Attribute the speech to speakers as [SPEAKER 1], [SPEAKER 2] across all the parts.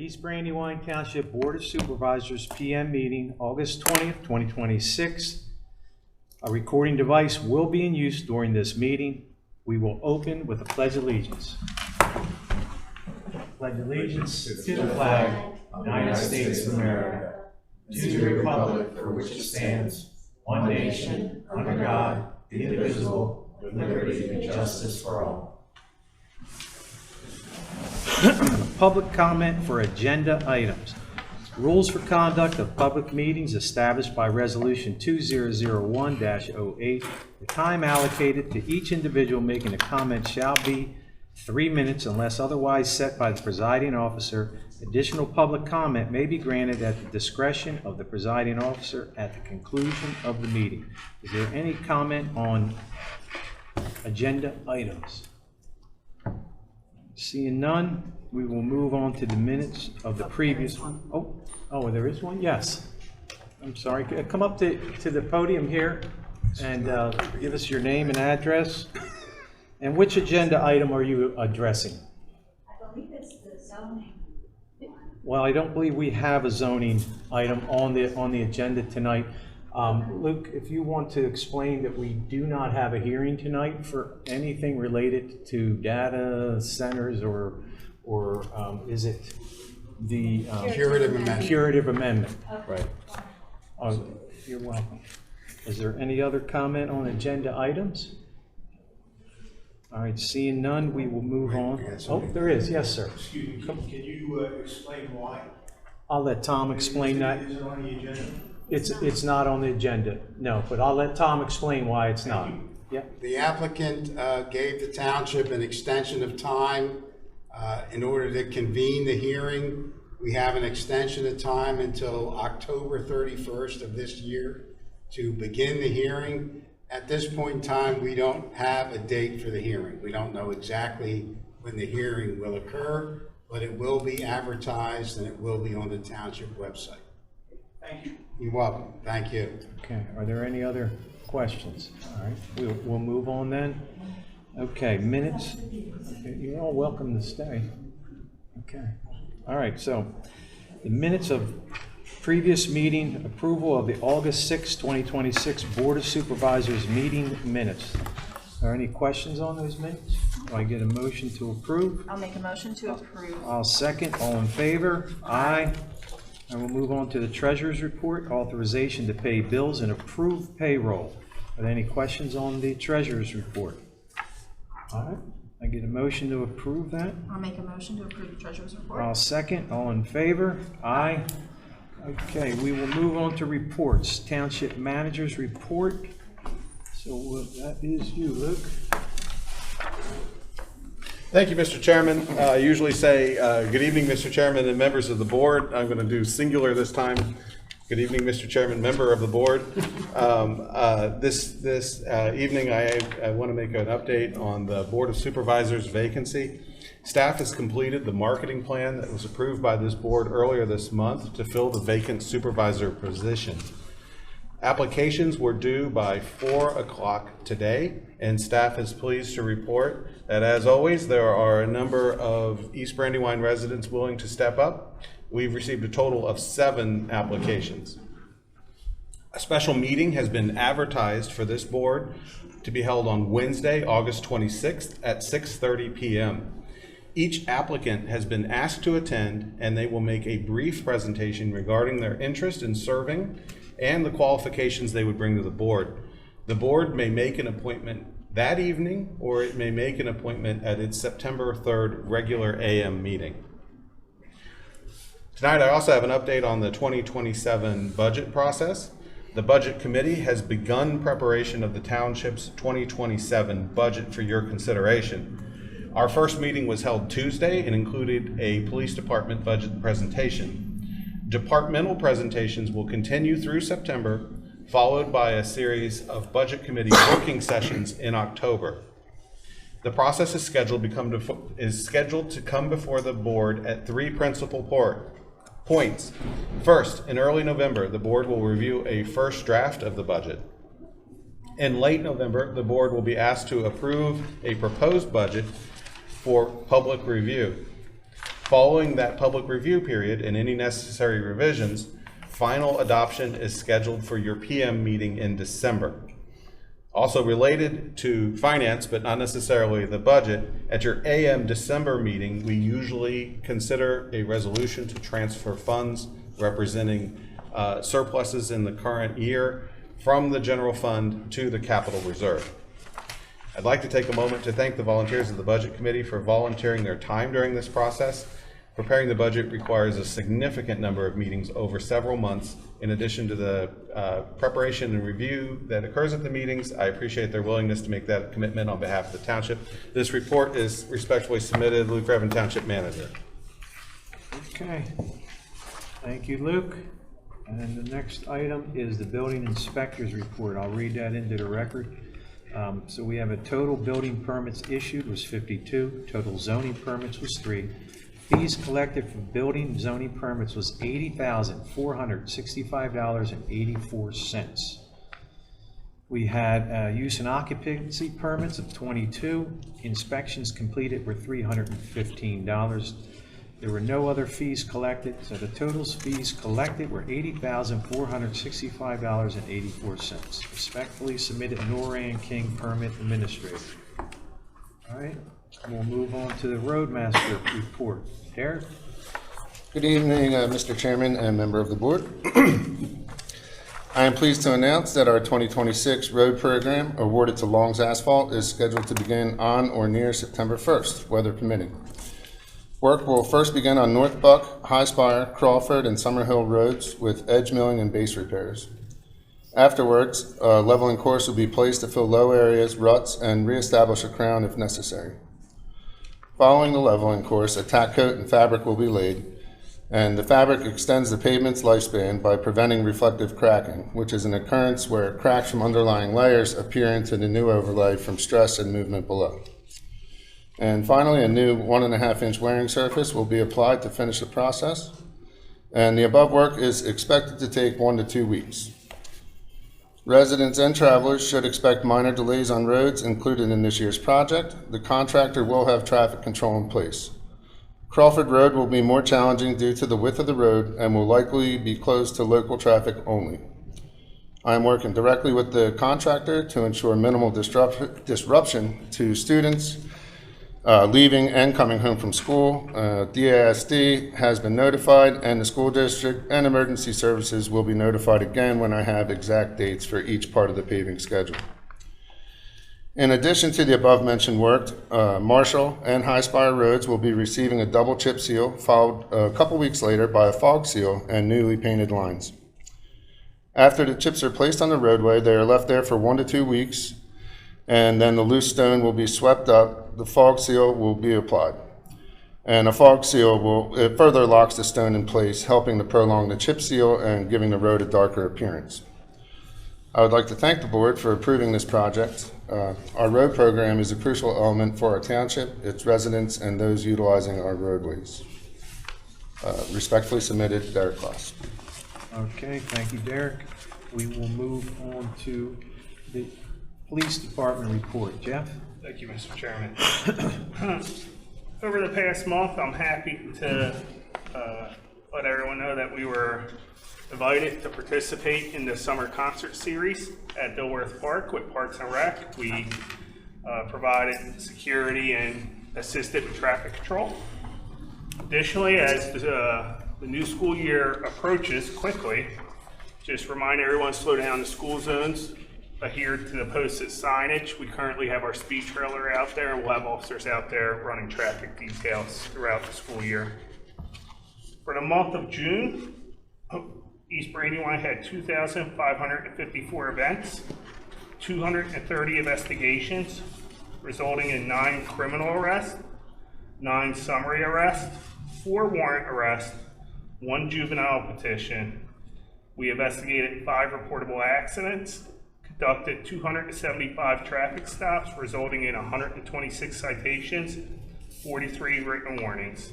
[SPEAKER 1] East Brandywine Township Board of Supervisors PM meeting, August 20th, 2026. A recording device will be in use during this meeting. We will open with a pledge of allegiance. Pledge allegiance to the flag of the United States of America, to the republic for which it stands, one nation, under God, indivisible, with liberty and justice for all. Public comment for agenda items. Rules for conduct of public meetings established by Resolution 2001-08. The time allocated to each individual making a comment shall be 3 minutes unless otherwise set by the presiding officer. Additional public comment may be granted at the discretion of the presiding officer at the conclusion of the meeting. Is there any comment on agenda items? Seeing none, we will move on to the minutes of the previous one. Oh, there is one? Yes. I'm sorry. Come up to the podium here and give us your name and address. And which agenda item are you addressing?
[SPEAKER 2] I believe it's the zoning.
[SPEAKER 1] Well, I don't believe we have a zoning item on the agenda tonight. Luke, if you want to explain that we do not have a hearing tonight for anything related to data centers or is it the curative amendment?
[SPEAKER 2] Okay.
[SPEAKER 1] Right. You're welcome. Is there any other comment on agenda items? All right, seeing none, we will move on. Oh, there is. Yes, sir.
[SPEAKER 3] Excuse me, can you explain why?
[SPEAKER 1] I'll let Tom explain that.
[SPEAKER 3] Is it on the agenda?
[SPEAKER 1] It's not on the agenda, no, but I'll let Tom explain why it's not. Yeah.
[SPEAKER 4] The applicant gave the township an extension of time in order to convene the hearing. We have an extension of time until October 31st of this year to begin the hearing. At this point in time, we don't have a date for the hearing. We don't know exactly when the hearing will occur, but it will be advertised and it will be on the township website.
[SPEAKER 3] Thank you.
[SPEAKER 4] You're welcome. Thank you.
[SPEAKER 1] Okay, are there any other questions? All right, we'll move on then. Okay, minutes. Okay, you're all welcome to stay. Okay. All right, so the minutes of previous meeting, approval of the August 6, 2026 Board of Supervisors meeting minutes. Are there any questions on those minutes? Do I get a motion to approve?
[SPEAKER 2] I'll make a motion to approve.
[SPEAKER 1] I'll second. All in favor? Aye. And we'll move on to the treasurer's report, authorization to pay bills and approve payroll. Are there any questions on the treasurer's report? All right, I get a motion to approve that.
[SPEAKER 2] I'll make a motion to approve the treasurer's report.
[SPEAKER 1] I'll second. All in favor? Aye. Okay, we will move on to reports. Township manager's report. So that is you, Luke.
[SPEAKER 5] Thank you, Mr. Chairman. I usually say good evening, Mr. Chairman and members of the board. I'm going to do singular this time. Good evening, Mr. Chairman, member of the board. This evening, I want to make an update on the Board of Supervisors vacancy. Staff has completed the marketing plan that was approved by this board earlier this month to fill the vacant supervisor position. Applications were due by 4 o'clock today, and staff is pleased to report that, as always, there are a number of East Brandywine residents willing to step up. We've received a total of 7 applications. A special meeting has been advertised for this board to be held on Wednesday, August 26th at 6:30 p.m. Each applicant has been asked to attend, and they will make a brief presentation regarding their interest in serving and the qualifications they would bring to the board. The board may make an appointment that evening, or it may make an appointment at its September 3rd regular AM meeting. Tonight, I also have an update on the 2027 budget process. The Budget Committee has begun preparation of the Township's 2027 budget for your consideration. Our first meeting was held Tuesday and included a police department budget presentation. Departmental presentations will continue through September, followed by a series of Budget Committee working sessions in October. The process is scheduled to come before the board at 3 principal points. First, in early November, the board will review a first draft of the budget. In late November, the board will be asked to approve a proposed budget for public review. Following that public review period and any necessary revisions, final adoption is scheduled for your PM meeting in December. Also related to finance, but not necessarily the budget, at your AM December meeting, we usually consider a resolution to transfer funds representing surpluses in the current year from the general fund to the capital reserve. I'd like to take a moment to thank the volunteers of the Budget Committee for volunteering their time during this process. Preparing the budget requires a significant number of meetings over several months. In addition to the preparation and review that occurs at the meetings, I appreciate their willingness to make that commitment on behalf of the township. This report is respectfully submitted, Luke Revan, Township Manager.
[SPEAKER 1] Okay. Thank you, Luke. And the next item is the building inspector's report. I'll read that into the record. So we have a total building permits issued was 52, total zoning permits was 3. Fees collected for building zoning permits was $80,465.84. We had use and occupancy permits of 22. Inspections completed were $315. There were no other fees collected, so the total fees collected were $80,465.84. Respectfully submitted, Noran King, Permit Administrator. All right, we'll move on to the Roadmaster report. Derek?
[SPEAKER 6] Good evening, Mr. Chairman and member of the board. I am pleased to announce that our 2026 road program awarded to Long's Asphalt is scheduled to begin on or near September 1st, weather permitting. Work will first begin on North Buck, High Spire, Crawford, and Summerhill roads with edge milling and base repairs. Afterwards, a leveling course will be placed to fill low areas, ruts, and reestablish a crown if necessary. Following the leveling course, a tack coat and fabric will be laid, and the fabric extends the pavement's lifespan by preventing reflective cracking, which is an occurrence where cracks from underlying layers appear into the new overlay from stress and movement below. And finally, a new 1.5-inch wearing surface will be applied to finish the process. And the above work is expected to take 1 to 2 weeks. Residents and travelers should expect minor delays on roads included in this year's project. The contractor will have traffic control in place. Crawford Road will be more challenging due to the width of the road and will likely be closed to local traffic only. I am working directly with the contractor to ensure minimal disruption to students leaving and coming home from school. DASD has been notified, and the school district and emergency services will be notified again when I have exact dates for each part of the paving schedule. In addition to the above-mentioned work, Marshall and High Spire roads will be receiving a double chip seal, followed a couple weeks later by a fog seal and newly painted lines. After the chips are placed on the roadway, they are left there for 1 to 2 weeks, and then the loose stone will be swept up. The fog seal will be applied, and a fog seal it further locks the stone in place, helping to prolong the chip seal and giving the road a darker appearance. I would like to thank the board for approving this project. Our road program is a crucial element for our township, its residents, and those utilizing our roadways. Respectfully submitted, Derek Kloss.
[SPEAKER 1] Okay, thank you, Derek. We will move on to the Police Department report. Jeff?
[SPEAKER 7] Thank you, Mr. Chairman. Over the past month, I'm happy to let everyone know that we were invited to participate in the summer concert series at Dilworth Park with Parks and Rec. We provided security and assisted with traffic control. Additionally, as the new school year approaches quickly, just remind everyone to slow down the school zones, adhere to the posted signage. We currently have our speed trailer out there, and we'll have officers out there running traffic details throughout the school year. For the month of June, East Brandywine had 2,554 events, 230 investigations, resulting in 9 criminal arrests, 9 summary arrests, 4 warrant arrests, 1 juvenile petition. We investigated 5 reportable accidents, conducted 275 traffic stops, resulting in 126 citations, 43 written warnings.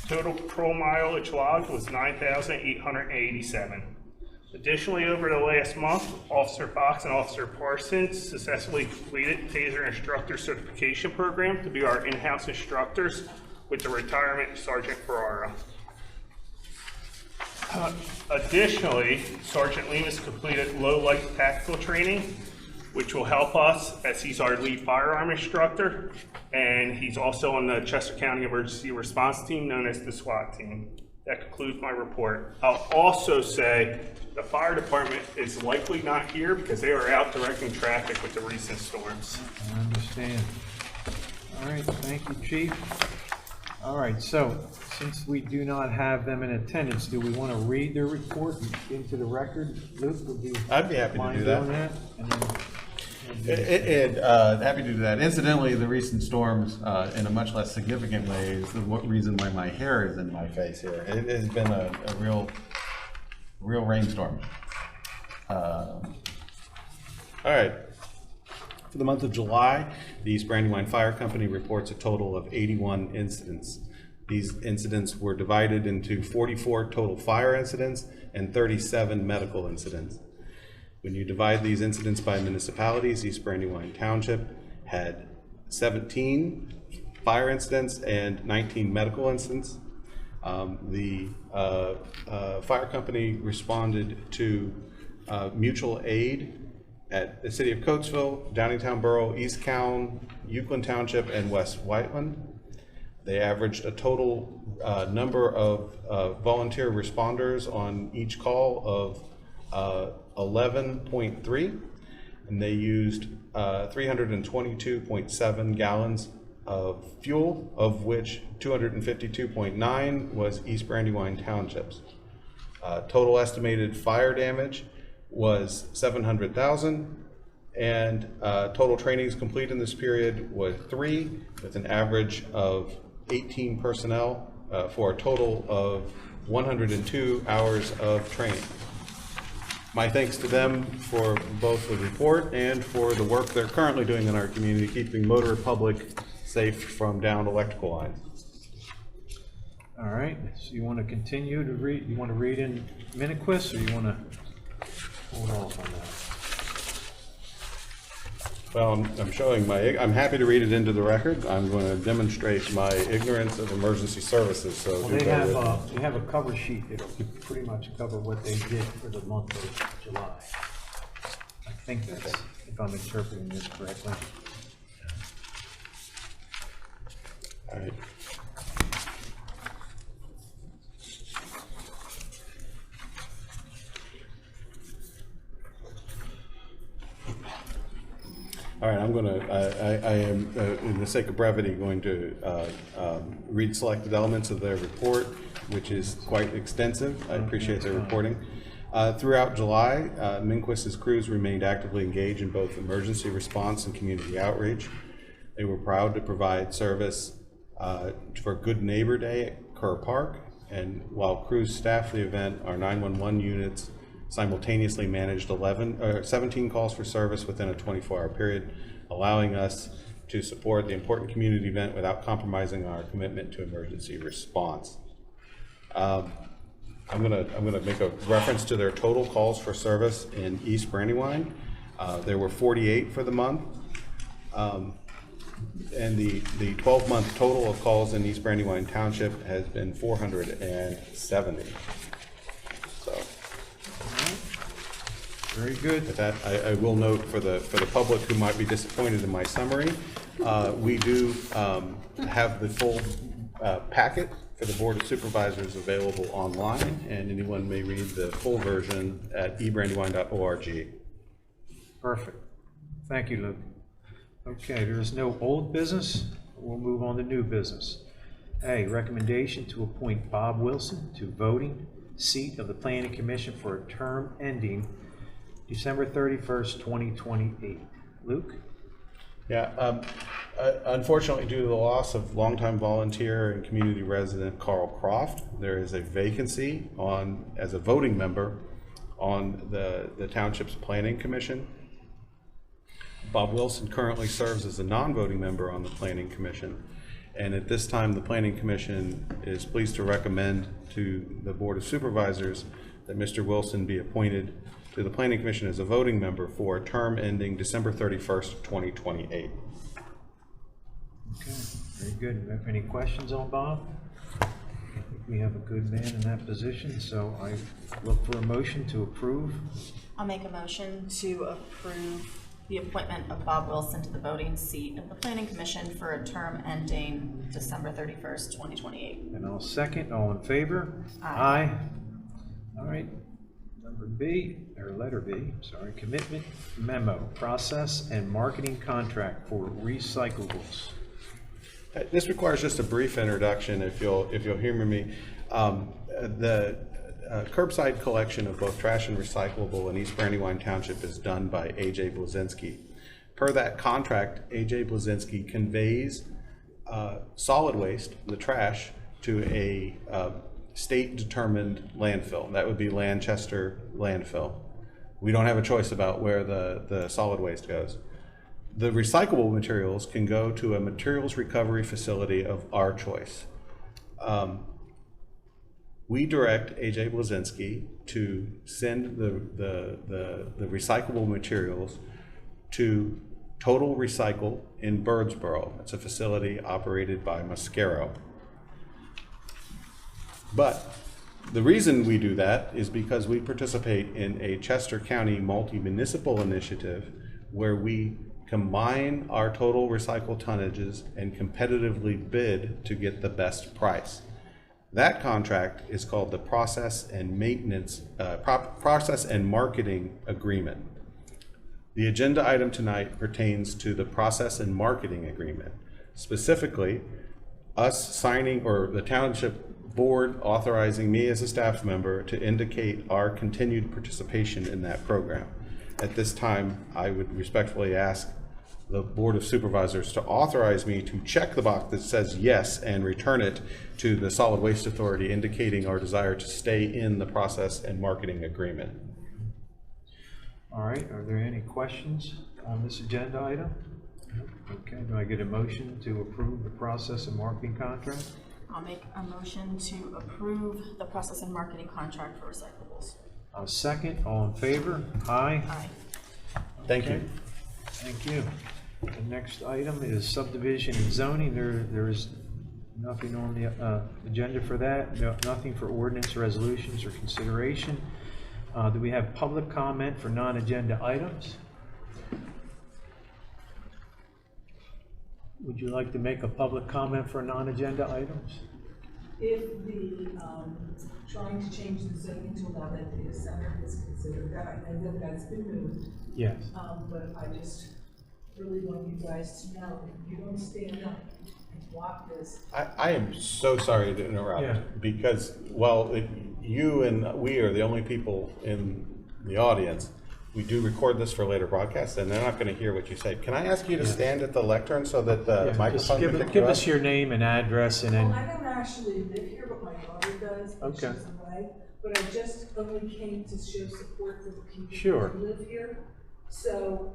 [SPEAKER 7] Total patrol mileage logged was 9,887. Additionally, over the last month, Officer Fox and Officer Parsons successfully completed TASER Instructor Certification Program to be our in-house instructors with the retirement of Sergeant Ferrara. Additionally, Sergeant Lemus completed low light tactical training, which will help us as he's our lead firearm instructor, and he's also on the Chester County Emergency Response Team, known as the SWAT team. That concludes my report. I'll also say the fire department is likely not here because they are out directing traffic with the recent storms.
[SPEAKER 1] I understand. All right, thank you, Chief. All right, so since we do not have them in attendance, do we want to read their report into the record? Luke, would you
[SPEAKER 5] I'd be happy to
[SPEAKER 1] mind
[SPEAKER 5] do that.
[SPEAKER 1] doing that? And then-
[SPEAKER 5] Happy to do that. Incidentally, the recent storms, in a much less significant way, is the reason why my hair is in my face here. It has been a real rainstorm. All right. For the month of July, the East Brandywine Fire Company reports a total of 81 incidents. These incidents were divided into 44 total fire incidents and 37 medical incidents. When you divide these incidents by municipalities, East Brandywine Township had 17 fire incidents and 19 medical incidents. The fire company responded to mutual aid at the city of Coatesville, Downingtown Borough, East Cowan, Euclid Township, and West Whiteland. They averaged a total number of volunteer responders on each call of 11.3, and they used 322.7 gallons of fuel, of which 252.9 was East Brandywine Township's. Total estimated fire damage was 700,000, and total trainings complete in this period was 3, with an average of 18 personnel for a total of 102 hours of training. My thanks to them for both the report and for the work they're currently doing in our community, keeping motor public safe from downed electrical lines.
[SPEAKER 1] All right, so you want to continue to read, you want to read in Miniquist, or you want to hold off on that?
[SPEAKER 5] Well, I'm happy to read it into the record. I'm going to demonstrate my ignorance of emergency services, so.
[SPEAKER 1] Well,
[SPEAKER 5] do bear with me.
[SPEAKER 1] they have a cover sheet that'll pretty much cover what they did for the month of July. I think that's, if I'm interpreting this correctly.
[SPEAKER 5] All right. All right, I am, in the sake of brevity, going to read selected elements of their report, which is quite extensive. I appreciate their reporting. Throughout July, Minquist's crews remained actively engaged in both emergency response and community outreach. They were proud to provide service for Good Neighbor Day at Kerr Park, and while crews staffed the event, our 911 units simultaneously managed 17 calls for service within a 24-hour period, allowing us to support the important community event without compromising our commitment to emergency response. I'm gonna make a reference to their total calls for service in East Brandywine. There were 48 for the month, and the 12-month total of calls in East Brandywine Township has been 470. So.
[SPEAKER 1] Very good.
[SPEAKER 5] With that, I will note for the public who might be disappointed in my summary, we do have the full packet for the Board of Supervisors available online, and anyone may read the full version at ebrandywine.org.
[SPEAKER 1] Perfect. Thank you, Luke. Okay, there is no old business. We'll move on to new business. A, recommendation to appoint Bob Wilson to voting seat of the Planning Commission for a term ending December 31st, 2028. Luke?
[SPEAKER 5] Yeah, unfortunately, due to the loss of longtime volunteer and community resident Carl Croft, there is a vacancy as a voting member on the Township's Planning Commission. Bob Wilson currently serves as a non-voting member on the Planning Commission, and at this time, the Planning Commission is pleased to recommend to the Board of Supervisors that Mr. Wilson be appointed to the Planning Commission as a voting member for a term ending December 31st, 2028.
[SPEAKER 1] Okay. Very good. Any questions on Bob? I think we have a good man in that position, so I look for a motion to approve.
[SPEAKER 2] I'll make a motion to approve the appointment of Bob Wilson to the voting seat of the Planning Commission for a term ending December 31st, 2028.
[SPEAKER 1] And I'll second. All in favor?
[SPEAKER 2] Aye.
[SPEAKER 1] All right. Number B, or letter B, sorry, commitment memo, process and marketing contract for recyclables.
[SPEAKER 5] This requires just a brief introduction, if you'll humor me. The curbside collection of both trash and recyclable in East Brandywine Township is done by A.J. Blazinski. Per that contract, A.J. Blazinski conveys solid waste, the trash, to a state-determined landfill. That would be Lanchester Landfill. We don't have a choice about where the solid waste goes. The recyclable materials can go to a materials recovery facility of our choice. We direct A.J. Blazinski to send the recyclable materials to Total Recycle in Birdsboro. It's a facility operated by Mascaro. But the reason we do that is because we participate in a Chester County multi-municipal initiative where we combine our total recycled tonnages and competitively bid to get the best price. That contract is called the Process and Marketing Agreement. The agenda item tonight pertains to the Process and Marketing Agreement. Specifically, us signing, or the Township Board authorizing me as a staff member to indicate our continued participation in that program. At this time, I would respectfully ask the Board of Supervisors to authorize me to check the box that says yes and return it to the Solid Waste Authority, indicating our desire to stay in the Process and Marketing Agreement.
[SPEAKER 1] All right, are there any questions on this agenda item? Okay, do I get a motion to approve the process and marketing contract?
[SPEAKER 2] I'll make a motion to approve the process and marketing contract for recyclables.
[SPEAKER 1] I'll second. All in favor? Aye.
[SPEAKER 2] Aye.
[SPEAKER 5] Thank
[SPEAKER 1] Okay.
[SPEAKER 5] you.
[SPEAKER 1] Thank you. The next item is subdivision and zoning. There is nothing on the agenda for that. Nothing for ordinance, resolutions, or consideration. Do we have public comment for non-agenda items? Would you like to make a public comment for non-agenda items?
[SPEAKER 8] If the, trying to change the zoning to allow that data center is considered, that I know that that's been moved,
[SPEAKER 1] Yes.
[SPEAKER 8] but I just really want you guys to know, if you don't stand up and block this,
[SPEAKER 5] I am so sorry to interrupt,
[SPEAKER 1] Yeah.
[SPEAKER 5] because, well, you and we are the only people in the audience. We do record this for later broadcasts, and they're not going to hear what you say. Can I ask you to stand at the lectern so that the
[SPEAKER 1] Yeah,
[SPEAKER 5] microphone
[SPEAKER 1] just
[SPEAKER 5] can
[SPEAKER 1] give,
[SPEAKER 5] pick you
[SPEAKER 1] give
[SPEAKER 5] up?
[SPEAKER 1] us your name and address, and
[SPEAKER 8] well,
[SPEAKER 1] then,
[SPEAKER 8] I don't actually live here, but my daughter does, and
[SPEAKER 1] Okay.
[SPEAKER 8] she's away. But I just only came to show support for the people
[SPEAKER 1] Sure.
[SPEAKER 8] who live here. So,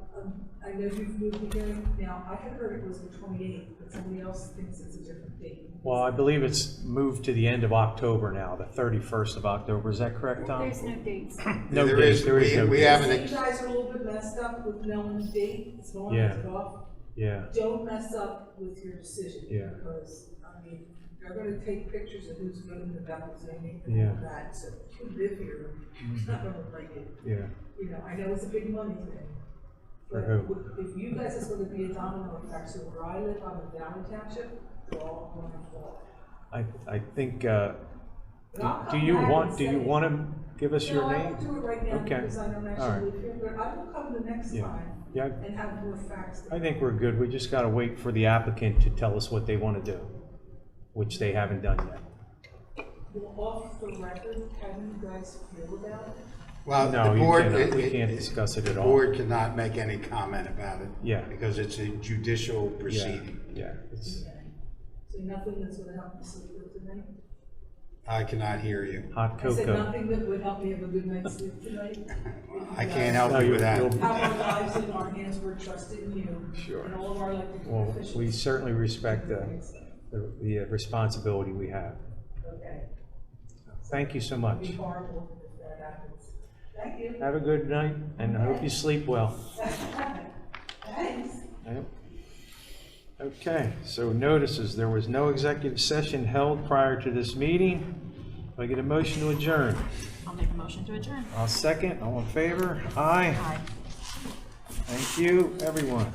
[SPEAKER 8] I know you've moved the hearing, now, I had heard it was the 28th, but somebody else thinks it's a different date.
[SPEAKER 1] well, I believe it's moved to the end of October now, the 31st of October. Is that correct, Tom?
[SPEAKER 2] There's no dates.
[SPEAKER 1] No
[SPEAKER 4] There
[SPEAKER 1] date,
[SPEAKER 4] is-
[SPEAKER 1] there is
[SPEAKER 4] we-
[SPEAKER 1] no
[SPEAKER 4] we
[SPEAKER 1] date.
[SPEAKER 4] have an
[SPEAKER 8] So
[SPEAKER 4] ex-
[SPEAKER 8] you guys are a little bit messed up with knowing the date, as long
[SPEAKER 1] Yeah.
[SPEAKER 8] as it's off.
[SPEAKER 1] Yeah,
[SPEAKER 8] Don't mess up with your decision.
[SPEAKER 1] Yeah.
[SPEAKER 8] Because, I mean, they're gonna take pictures of who's voting about the zoning and
[SPEAKER 1] Yeah.
[SPEAKER 8] all that, so if you live here, it's not gonna like it.
[SPEAKER 1] yeah.
[SPEAKER 8] You know, I know it's a big money thing.
[SPEAKER 1] For
[SPEAKER 8] But
[SPEAKER 1] who?
[SPEAKER 8] if you guys is gonna be a domino effect, so where I live on the Valley Township, it's all going to fall.
[SPEAKER 1] I think,
[SPEAKER 8] But I'll
[SPEAKER 1] do
[SPEAKER 8] come
[SPEAKER 1] you
[SPEAKER 8] back
[SPEAKER 1] want,
[SPEAKER 8] and
[SPEAKER 1] do you
[SPEAKER 8] say-
[SPEAKER 1] want to give us your
[SPEAKER 8] No, I
[SPEAKER 1] name?
[SPEAKER 8] won't do it right now
[SPEAKER 1] Okay.
[SPEAKER 8] because I don't
[SPEAKER 1] All right.
[SPEAKER 8] actually live here, but I will come the next
[SPEAKER 1] Yeah.
[SPEAKER 8] time
[SPEAKER 1] Yeah,
[SPEAKER 8] and have more facts.
[SPEAKER 1] I think we're good. We just got to wait for the applicant to tell us what they want to do, which they haven't done yet.
[SPEAKER 8] Well, off the record, how do you guys feel about it?
[SPEAKER 4] Well,
[SPEAKER 1] No,
[SPEAKER 4] the
[SPEAKER 1] you
[SPEAKER 4] board,
[SPEAKER 1] cannot. We can't discuss it at all.
[SPEAKER 4] The board cannot make any comment about it.
[SPEAKER 1] Yeah.
[SPEAKER 4] Because it's a judicial
[SPEAKER 1] Yeah,
[SPEAKER 4] proceeding.
[SPEAKER 1] yeah. It's
[SPEAKER 8] Okay. So nothing that's gonna help me sleep good tonight?
[SPEAKER 4] I cannot hear you.
[SPEAKER 1] hot
[SPEAKER 8] I said
[SPEAKER 1] cocoa.
[SPEAKER 8] nothing that would help me have a good night's sleep tonight?
[SPEAKER 4] I can't help
[SPEAKER 1] No,
[SPEAKER 4] you
[SPEAKER 1] you-
[SPEAKER 4] with that.
[SPEAKER 1] you'll-
[SPEAKER 8] Have our lives in our hands, we're trusted in you.
[SPEAKER 1] Sure.
[SPEAKER 8] And all of our elected
[SPEAKER 1] Well,
[SPEAKER 8] officials.
[SPEAKER 1] we certainly respect the responsibility we have.
[SPEAKER 8] Okay.
[SPEAKER 1] Thank you so
[SPEAKER 8] It'd
[SPEAKER 1] much.
[SPEAKER 8] be horrible if that happens. Thank you.
[SPEAKER 1] Have a good night, and I hope you sleep well.
[SPEAKER 8] Thanks.
[SPEAKER 1] Yep. Okay, so notices, there was no executive session held prior to this meeting. Do I get a motion to adjourn?
[SPEAKER 2] I'll make a motion to adjourn.
[SPEAKER 1] I'll second. All in favor? Aye.
[SPEAKER 2] Aye.
[SPEAKER 1] Thank you, everyone.